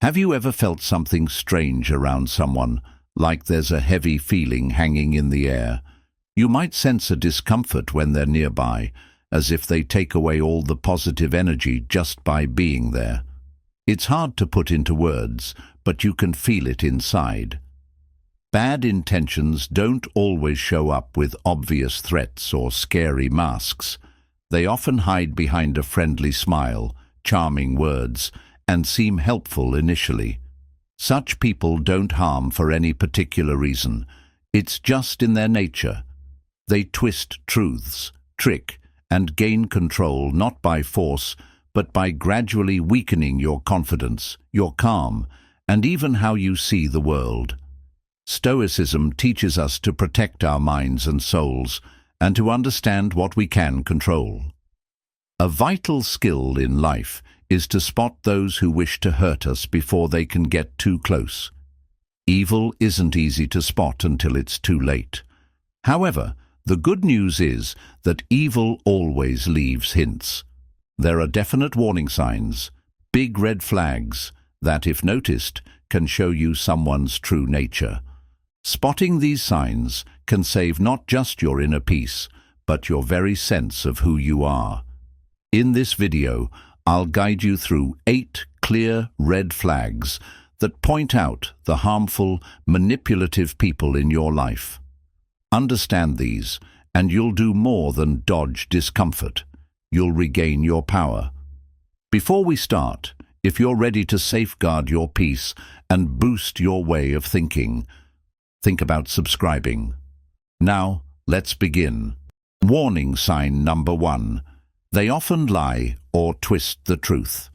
Have you ever felt something strange around someone, like there's a heavy feeling hanging in the air? You might sense a discomfort when they're nearby, as if they take away all the positive energy just by being there. It's hard to put into words, but you can feel it inside. Bad intentions don't always show up with obvious threats or scary masks. They often hide behind a friendly smile, charming words, and seem helpful initially. Such people don't harm for any particular reason. It's just in their nature. They twist truths, trick, and gain control not by force, but by gradually weakening your confidence, your calm, and even how you see the world. Stoicism teaches us to protect our minds and souls, and to understand what we can control. A vital skill in life is to spot those who wish to hurt us before they can get too close. Evil isn't easy to spot until it's too late. However, the good news is that evil always leaves hints. There are definite warning signs, big red flags, that, if noticed, can show you someone's true nature. Spotting these signs can save not just your inner peace, but your very sense of who you are. In this video, I'll guide you through 8 clear red flags that point out the harmful, manipulative people in your life. Understand these, and you'll do more than dodge discomfort. You'll regain your power. Before we start, if you're ready to safeguard your peace and boost your way of thinking, think about subscribing. Now, let's begin. Warning sign number 1. They often lie or twist the truth.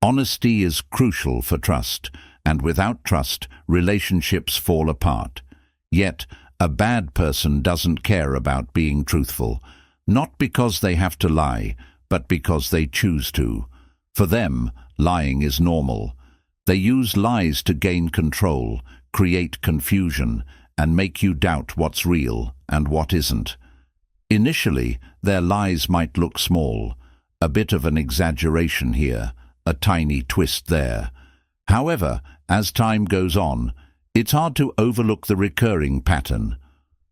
Honesty is crucial for trust, and without trust, relationships fall apart. Yet, a bad person doesn't care about being truthful, not because they have to lie, but because they choose to. For them, lying is normal. They use lies to gain control, create confusion, and make you doubt what's real and what isn't. Initially, their lies might look small, a bit of an exaggeration here, a tiny twist there. However, as time goes on, it's hard to overlook the recurring pattern.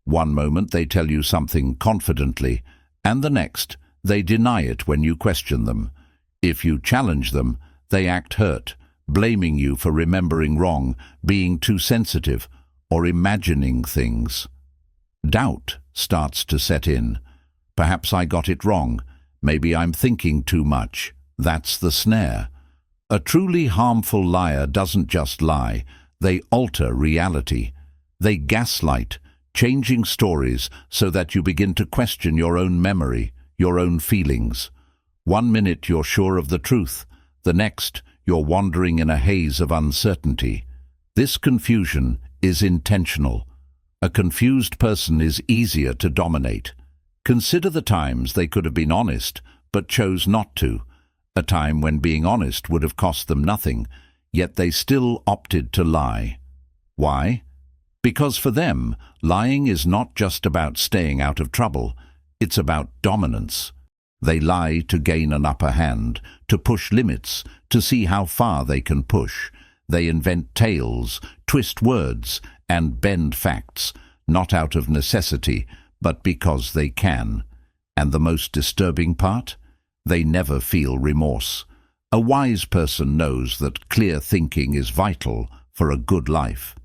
One moment they tell you something confidently, and the next, they deny it when you question them. If you challenge them, they act hurt, blaming you for remembering wrong, being too sensitive, or imagining things. Doubt starts to set in. Perhaps I got it wrong. Maybe I'm thinking too much. That's the snare. A truly harmful liar doesn't just lie. They alter reality. They gaslight, changing stories so that you begin to question your own memory, your own feelings. One minute you're sure of the truth. The next, you're wandering in a haze of uncertainty. This confusion is intentional. A confused person is easier to dominate. Consider the times they could have been honest, but chose not to. A time when being honest would have cost them nothing, yet they still opted to lie. Why? Because for them, lying is not just about staying out of trouble. It's about dominance. They lie to gain an upper hand, to push limits, to see how far they can push. They invent tales, twist words, and bend facts, not out of necessity, but because they can. And the most disturbing part? They never feel remorse. A wise person knows that clear thinking is vital for a good life.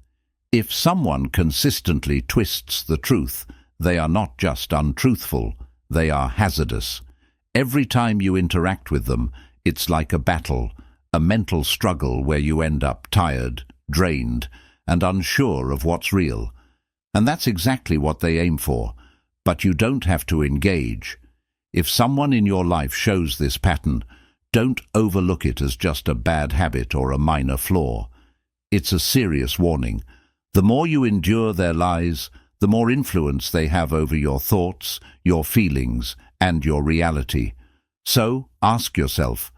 If someone consistently twists the truth, they are not just untruthful, they are hazardous. Every time you interact with them, it's like a battle, a mental struggle where you end up tired, drained, and unsure of what's real. And that's exactly what they aim for. But you don't have to engage. If someone in your life shows this pattern, don't overlook it as just a bad habit or a minor flaw. It's a serious warning. The more you endure their lies, the more influence they have over your thoughts, your feelings, and your reality. So, ask yourself,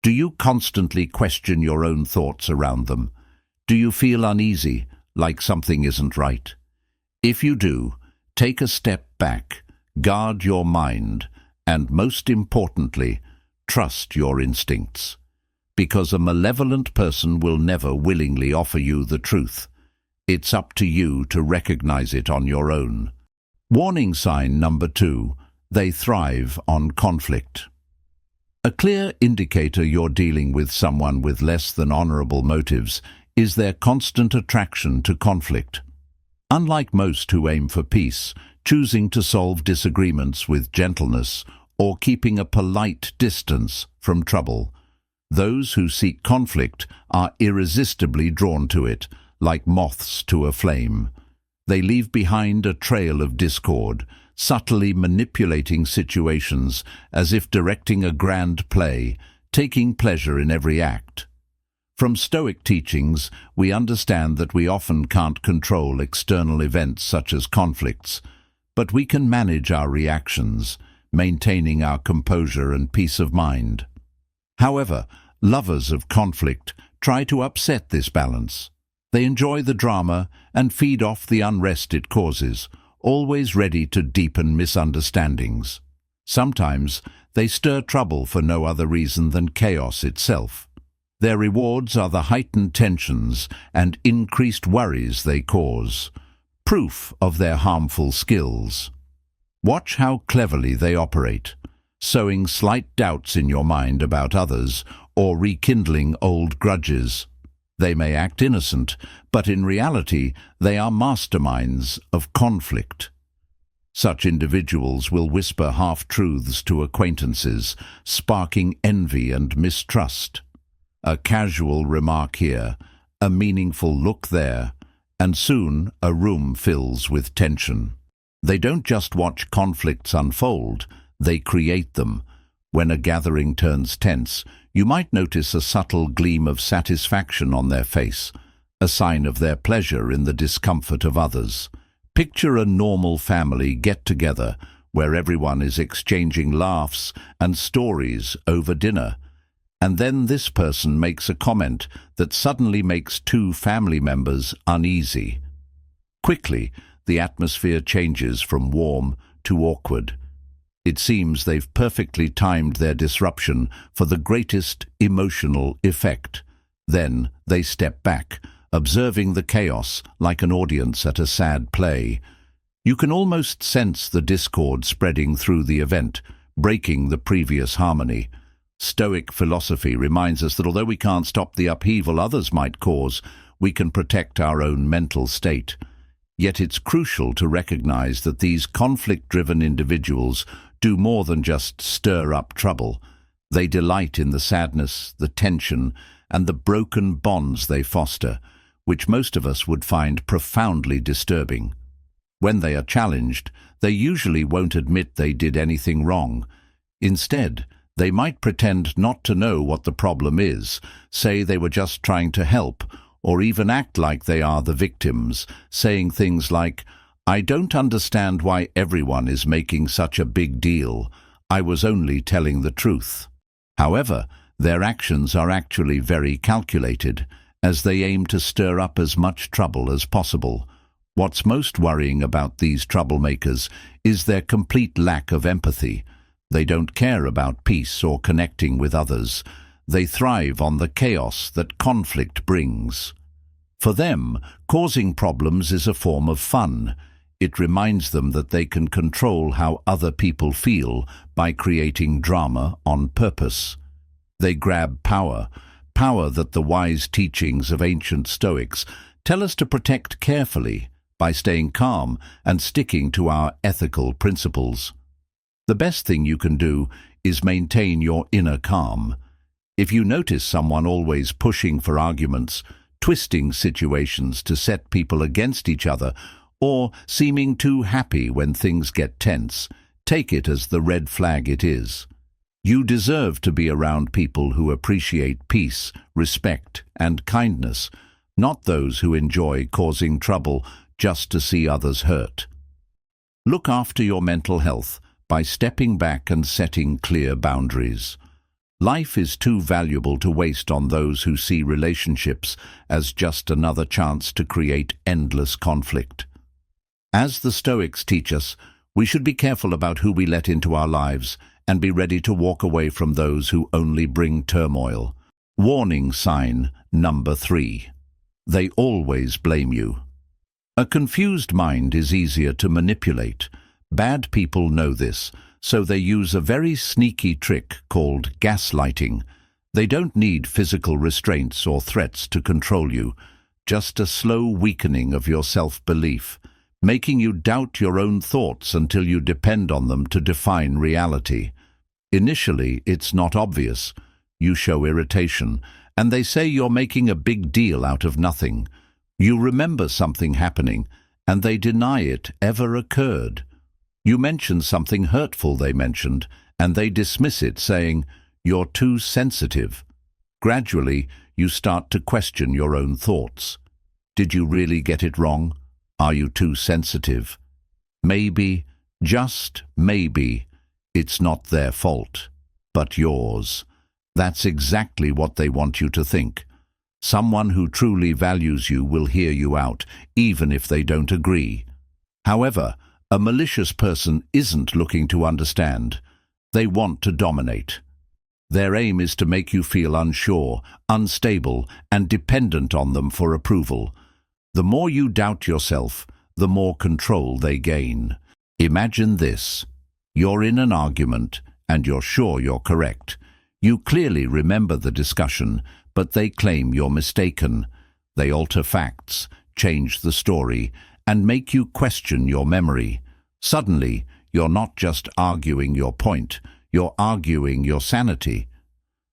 do you constantly question your own thoughts around them? Do you feel uneasy, like something isn't right? If you do, take a step back, guard your mind, and most importantly, trust your instincts. because a malevolent person will never willingly offer you the truth. It's up to you to recognize it on your own. Warning sign number 2. They thrive on conflict. A clear indicator you're dealing with someone with less than honorable motives is their constant attraction to conflict. Unlike most who aim for peace, choosing to solve disagreements with gentleness or keeping a polite distance from trouble, those who seek conflict are irresistibly drawn to it, like moths to a flame. They leave behind a trail of discord, subtly manipulating situations as if directing a grand play, taking pleasure in every act. From Stoic teachings, we understand that we often can't control external events such as conflicts, but we can manage our reactions, maintaining our composure and peace of mind. However, lovers of conflict try to upset this balance. They enjoy the drama and feed off the unrest it causes, always ready to deepen misunderstandings. Sometimes they stir trouble for no other reason than chaos itself. Their rewards are the heightened tensions and increased worries they cause, proof of their harmful skills. Watch how cleverly they operate, sowing slight doubts in your mind about others or rekindling old grudges. They may act innocent, but in reality they are masterminds of conflict. Such individuals will whisper half-truths to acquaintances, sparking envy and mistrust. A casual remark here, a meaningful look there, and soon a room fills with tension. They don't just watch conflicts unfold, they create them. When a gathering turns tense, you might notice a subtle gleam of satisfaction on their face, a sign of their pleasure in the discomfort of others. Picture a normal family get-together where everyone is exchanging laughs and stories over dinner. And then this person makes a comment that suddenly makes two family members uneasy. Quickly, the atmosphere changes from warm to awkward. It seems they've perfectly timed their disruption for the greatest emotional effect. Then they step back, observing the chaos like an audience at a sad play. You can almost sense the discord spreading through the event, breaking the previous harmony. Stoic philosophy reminds us that although we can't stop the upheaval others might cause, we can protect our own mental state. Yet it's crucial to recognize that these conflict-driven individuals do more than just stir up trouble. They delight in the sadness, the tension, and the broken bonds they foster, which most of us would find profoundly disturbing. When they are challenged, they usually won't admit they did anything wrong. Instead, they might pretend not to know what the problem is, say they were just trying to help, or even act like they are the victims, saying things like, "I don't understand why everyone is making such a big deal. I was only telling the truth." However, their actions are actually very calculated, as they aim to stir up as much trouble as possible. What's most worrying about these troublemakers is their complete lack of empathy. They don't care about peace or connecting with others. They thrive on the chaos that conflict brings. For them, causing problems is a form of fun. It reminds them that they can control how other people feel by creating drama on purpose. They grab power that the wise teachings of ancient Stoics tell us to protect carefully by staying calm and sticking to our ethical principles. The best thing you can do is maintain your inner calm. If you notice someone always pushing for arguments, twisting situations to set people against each other, or seeming too happy when things get tense, take it as the red flag it is. You deserve to be around people who appreciate peace, respect, and kindness, not those who enjoy causing trouble just to see others hurt. Look after your mental health by stepping back and setting clear boundaries. Life is too valuable to waste on those who see relationships as just another chance to create endless conflict. As the Stoics teach us, we should be careful about who we let into our lives and be ready to walk away from those who only bring turmoil. Warning sign number 3. They always blame you. A confused mind is easier to manipulate. Bad people know this, so they use a very sneaky trick called gaslighting. They don't need physical restraints or threats to control you, just a slow weakening of your self-belief, making you doubt your own thoughts until you depend on them to define reality. Initially, it's not obvious. You show irritation, and they say you're making a big deal out of nothing. You remember something happening, and they deny it ever occurred. You mention something hurtful they mentioned, and they dismiss it, saying, "You're too sensitive." Gradually, you start to question your own thoughts. Did you really get it wrong? Are you too sensitive? Maybe, just maybe, it's not their fault, but yours. That's exactly what they want you to think. Someone who truly values you will hear you out, even if they don't agree. However, a malicious person isn't looking to understand. They want to dominate. Their aim is to make you feel unsure, unstable, and dependent on them for approval. The more you doubt yourself, the more control they gain. Imagine this. You're in an argument, and you're sure you're correct. You clearly remember the discussion, but they claim you're mistaken. They alter facts, change the story, and make you question your memory. Suddenly, you're not just arguing your point, you're arguing your sanity.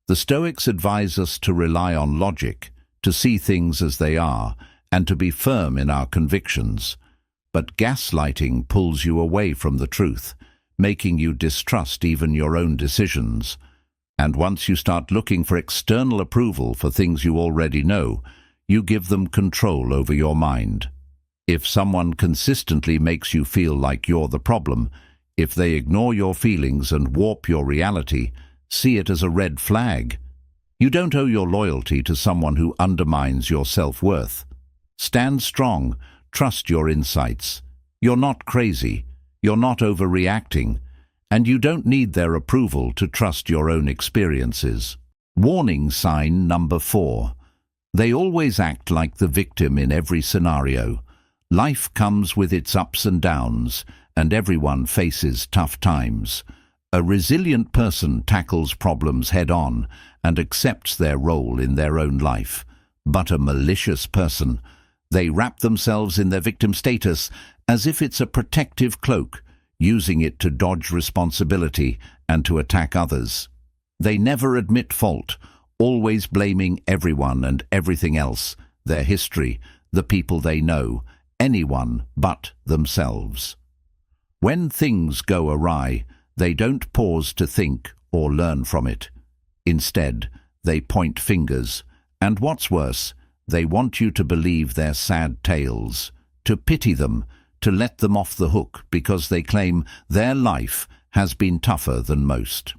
The Stoics advise us to rely on logic, to see things as they are, and to be firm in our convictions. But gaslighting pulls you away from the truth, making you distrust even your own decisions. And once you start looking for external approval for things you already know, you give them control over your mind. If someone consistently makes you feel like you're the problem, if they ignore your feelings and warp your reality, see it as a red flag. You don't owe your loyalty to someone who undermines your self-worth. Stand strong, trust your insights. You're not crazy, you're not overreacting, and you don't need their approval to trust your own experiences. Warning sign number 4. They always act like the victim in every scenario. Life comes with its ups and downs, and everyone faces tough times. A resilient person tackles problems head-on and accepts their role in their own life. But a malicious person, they wrap themselves in their victim status as if it's a protective cloak, using it to dodge responsibility and to attack others. They never admit fault, always blaming everyone and everything else, their history, the people they know, anyone but themselves. When things go awry, they don't pause to think or learn from it. Instead, they point fingers, and what's worse, they want you to believe their sad tales, to pity them, to let them off the hook because they claim their life has been tougher than most.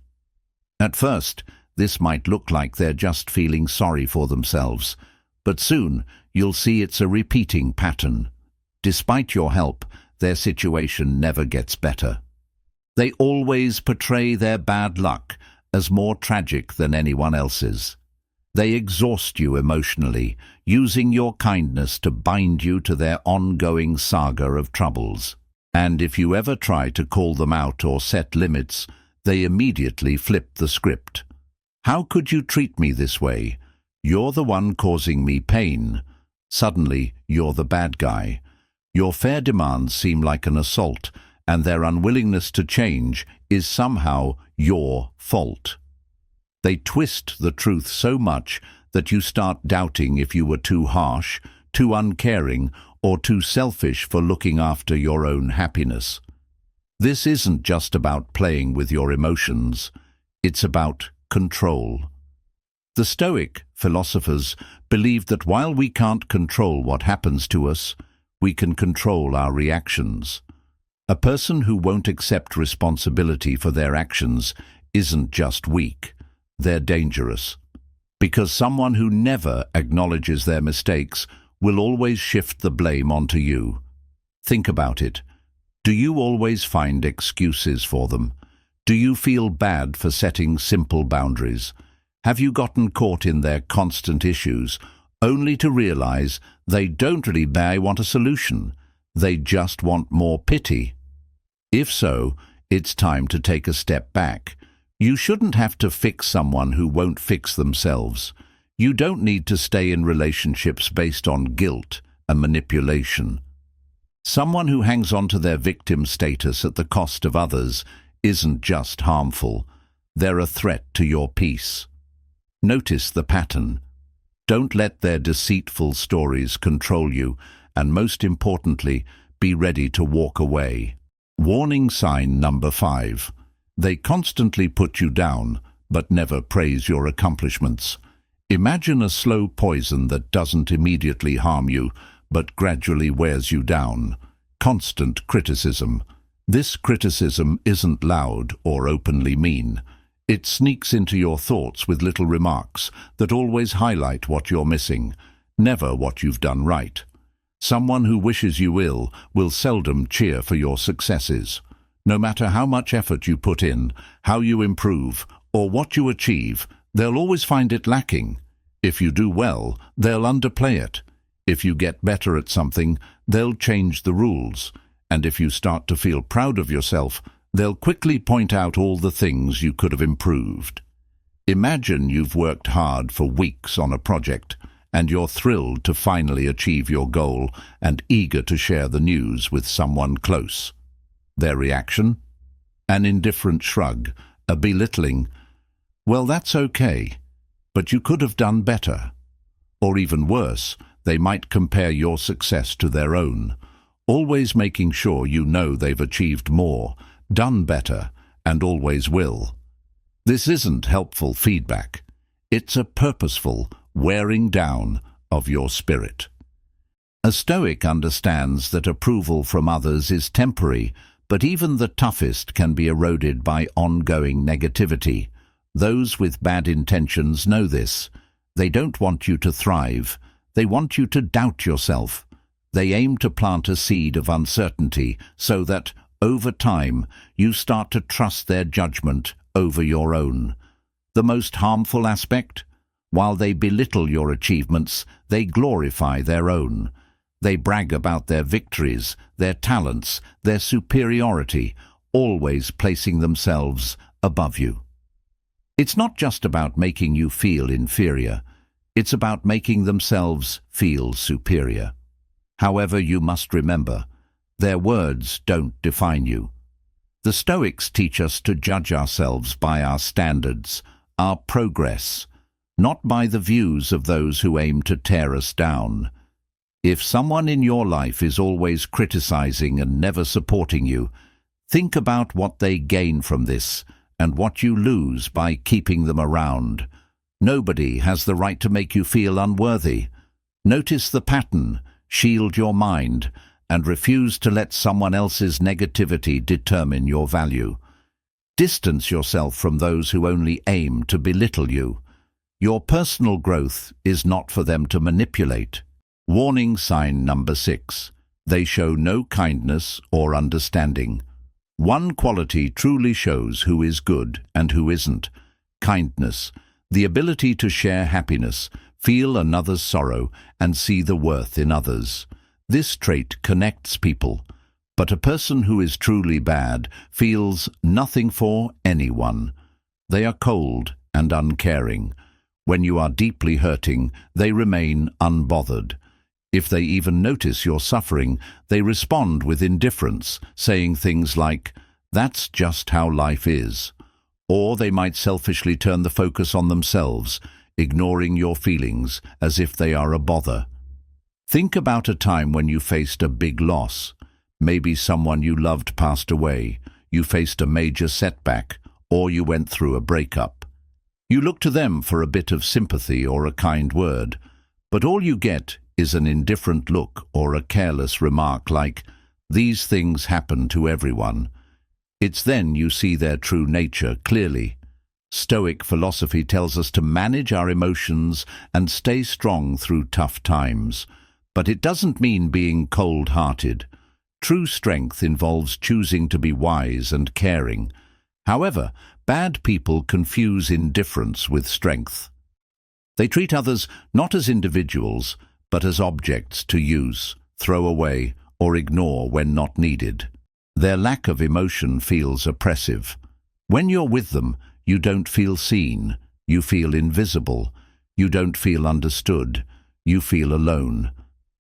At first, this might look like they're just feeling sorry for themselves, but soon you'll see it's a repeating pattern. Despite your help, their situation never gets better. They always portray their bad luck as more tragic than anyone else's. They exhaust you emotionally, using your kindness to bind you to their ongoing saga of troubles. And if you ever try to call them out or set limits, they immediately flip the script. How could you treat me this way? You're the one causing me pain. Suddenly, you're the bad guy. Your fair demands seem like an assault, and their unwillingness to change is somehow your fault. They twist the truth so much that you start doubting if you were too harsh, too uncaring, or too selfish for looking after your own happiness. This isn't just about playing with your emotions. It's about control. The Stoic philosophers believed that while we can't control what happens to us, we can control our reactions. A person who won't accept responsibility for their actions isn't just weak, they're dangerous. Because someone who never acknowledges their mistakes will always shift the blame onto you. Think about it. Do you always find excuses for them? Do you feel bad for setting simple boundaries? Have you gotten caught in their constant issues, only to realize they don't really want a solution? They just want more pity. If so, it's time to take a step back. You shouldn't have to fix someone who won't fix themselves. You don't need to stay in relationships based on guilt and manipulation. Someone who hangs on to their victim status at the cost of others isn't just harmful. They're a threat to your peace. Notice the pattern. Don't let their deceitful stories control you, and most importantly, be ready to walk away. Warning sign number 5. They constantly put you down, but never praise your accomplishments. Imagine a slow poison that doesn't immediately harm you, but gradually wears you down. Constant criticism. This criticism isn't loud or openly mean. It sneaks into your thoughts with little remarks that always highlight what you're missing, never what you've done right. Someone who wishes you ill will seldom cheer for your successes. No matter how much effort you put in, how you improve, or what you achieve, they'll always find it lacking. If you do well, they'll underplay it. If you get better at something, they'll change the rules. And if you start to feel proud of yourself, they'll quickly point out all the things you could have improved. Imagine you've worked hard for weeks on a project, and you're thrilled to finally achieve your goal and eager to share the news with someone close. Their reaction? An indifferent shrug, a belittling. Well, that's okay, but you could have done better. Or even worse, they might compare your success to their own, always making sure you know they've achieved more, done better, and always will. This isn't helpful feedback. It's a purposeful wearing down of your spirit. A Stoic understands that approval from others is temporary, but even the toughest can be eroded by ongoing negativity. Those with bad intentions know this. They don't want you to thrive. They want you to doubt yourself. They aim to plant a seed of uncertainty so that, over time, you start to trust their judgment over your own. The most harmful aspect? While they belittle your achievements, they glorify their own. They brag about their victories, their talents, their superiority, always placing themselves above you. It's not just about making you feel inferior. It's about making themselves feel superior. However, you must remember, their words don't define you. The Stoics teach us to judge ourselves by our standards, our progress, not by the views of those who aim to tear us down. If someone in your life is always criticizing and never supporting you, think about what they gain from this and what you lose by keeping them around. Nobody has the right to make you feel unworthy. Notice the pattern, shield your mind, and refuse to let someone else's negativity determine your value. Distance yourself from those who only aim to belittle you. Your personal growth is not for them to manipulate. Warning sign number 6. They show no kindness or understanding. One quality truly shows who is good and who isn't. Kindness, the ability to share happiness, feel another's sorrow, and see the worth in others. This trait connects people, but a person who is truly bad feels nothing for anyone. They are cold and uncaring. When you are deeply hurting, they remain unbothered. If they even notice your suffering, they respond with indifference, saying things like, "That's just how life is." Or they might selfishly turn the focus on themselves, ignoring your feelings as if they are a bother. Think about a time when you faced a big loss. Maybe someone you loved passed away, you faced a major setback, or you went through a breakup. You look to them for a bit of sympathy or a kind word, but all you get is an indifferent look or a careless remark like, "These things happen to everyone." It's then you see their true nature clearly. Stoic philosophy tells us to manage our emotions and stay strong through tough times. But it doesn't mean being cold-hearted. True strength involves choosing to be wise and caring. However, Bad people confuse indifference with strength. They treat others not as individuals, but as objects to use, throw away, or ignore when not needed. Their lack of emotion feels oppressive. When you're with them, you don't feel seen, you feel invisible, you don't feel understood, you feel alone.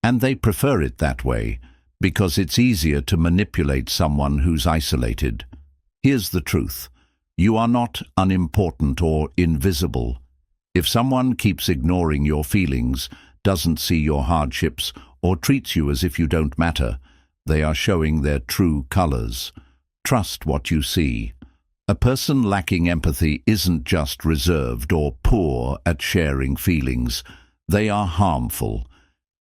And they prefer it that way, because it's easier to manipulate someone who's isolated. Here's the truth. You are not unimportant or invisible. If someone keeps ignoring your feelings, doesn't see your hardships, or treats you as if you don't matter, they are showing their true colors. Trust what you see. A person lacking empathy isn't just reserved or poor at sharing feelings. They are harmful.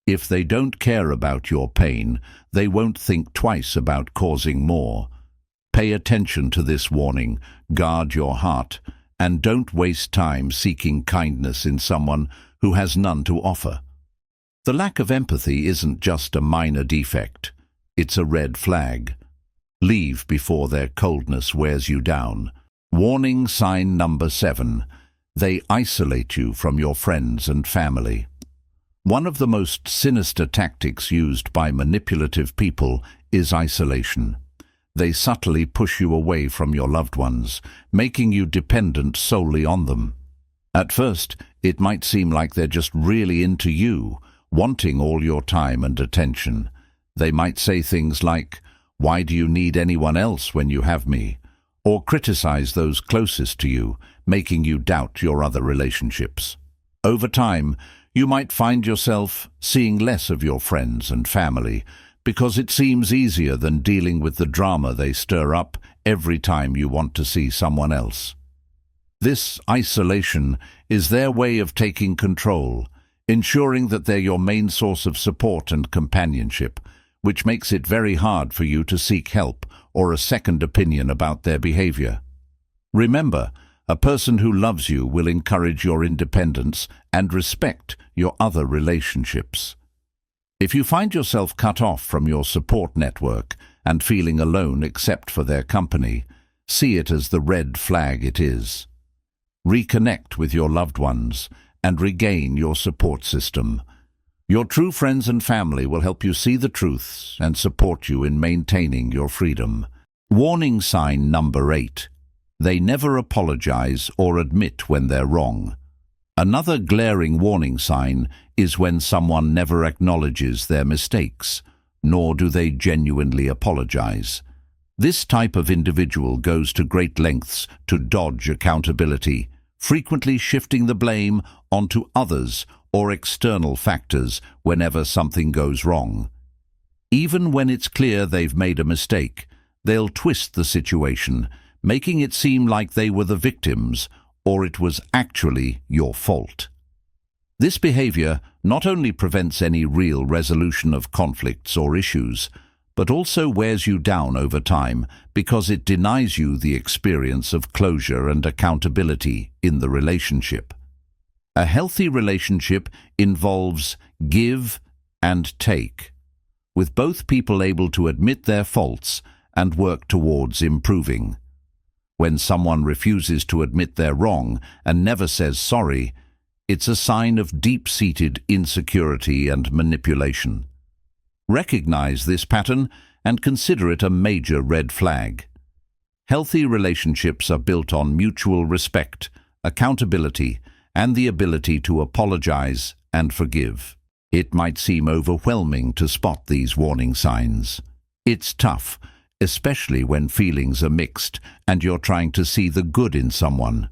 If they don't care about your pain, they won't think twice about causing more. Pay attention to this warning, guard your heart, and don't waste time seeking kindness in someone who has none to offer. The lack of empathy isn't just a minor defect. It's a red flag. Leave before their coldness wears you down. Warning sign number 7. They isolate you from your friends and family. One of the most sinister tactics used by manipulative people is isolation. They subtly push you away from your loved ones, making you dependent solely on them. At first, it might seem like they're just really into you, wanting all your time and attention. They might say things like, "Why do you need anyone else when you have me?" or criticize those closest to you, making you doubt your other relationships. Over time, you might find yourself seeing less of your friends and family, because it seems easier than dealing with the drama they stir up every time you want to see someone else. This isolation is their way of taking control, ensuring that they're your main source of support and companionship, which makes it very hard for you to seek help or a second opinion about their behavior. Remember, a person who loves you will encourage your independence and respect your other relationships. If you find yourself cut off from your support network and feeling alone except for their company, see it as the red flag it is. Reconnect with your loved ones and regain your support system. Your true friends and family will help you see the truths and support you in maintaining your freedom. Warning sign number 8. They never apologize or admit when they're wrong. Another glaring warning sign is when someone never acknowledges their mistakes, nor do they genuinely apologize. This type of individual goes to great lengths to dodge accountability, frequently shifting the blame onto others or external factors whenever something goes wrong. Even when it's clear they've made a mistake, they'll twist the situation, making it seem like they were the victims or it was actually your fault. This behavior not only prevents any real resolution of conflicts or issues, but also wears you down over time because it denies you the experience of closure and accountability in the relationship. A healthy relationship involves give and take, with both people able to admit their faults and work towards improving. When someone refuses to admit they're wrong and never says sorry, it's a sign of deep-seated insecurity and manipulation. Recognize this pattern and consider it a major red flag. Healthy relationships are built on mutual respect, accountability, and the ability to apologize and forgive. It might seem overwhelming to spot these warning signs. It's tough, especially when feelings are mixed and you're trying to see the good in someone.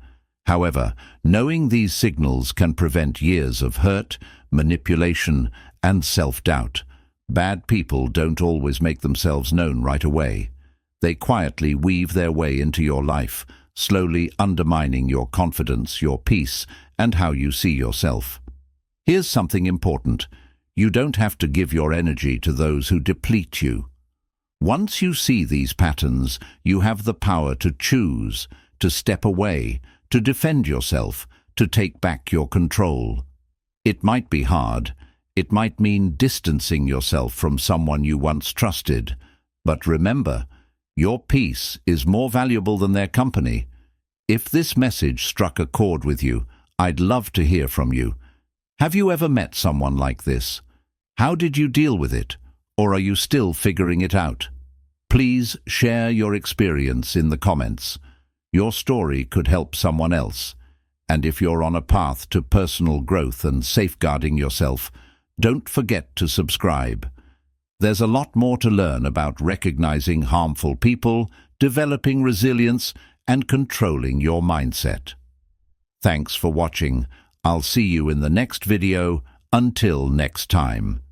However, knowing these signals can prevent years of hurt, manipulation, and self-doubt. Bad people don't always make themselves known right away. They quietly weave their way into your life, slowly undermining your confidence, your peace, and how you see yourself. Here's something important. You don't have to give your energy to those who deplete you. Once you see these patterns, you have the power to choose, to step away, to defend yourself, to take back your control. It might be hard. It might mean distancing yourself from someone you once trusted. But remember, your peace is more valuable than their company. If this message struck a chord with you, I'd love to hear from you. Have you ever met someone like this? How did you deal with it? Or are you still figuring it out? Please share your experience in the comments. Your story could help someone else. And if you're on a path to personal growth and safeguarding yourself, don't forget to subscribe. There's a lot more to learn about recognizing harmful people, developing resilience, and controlling your mindset. Thanks for watching. I'll see you in the next video. Until next time.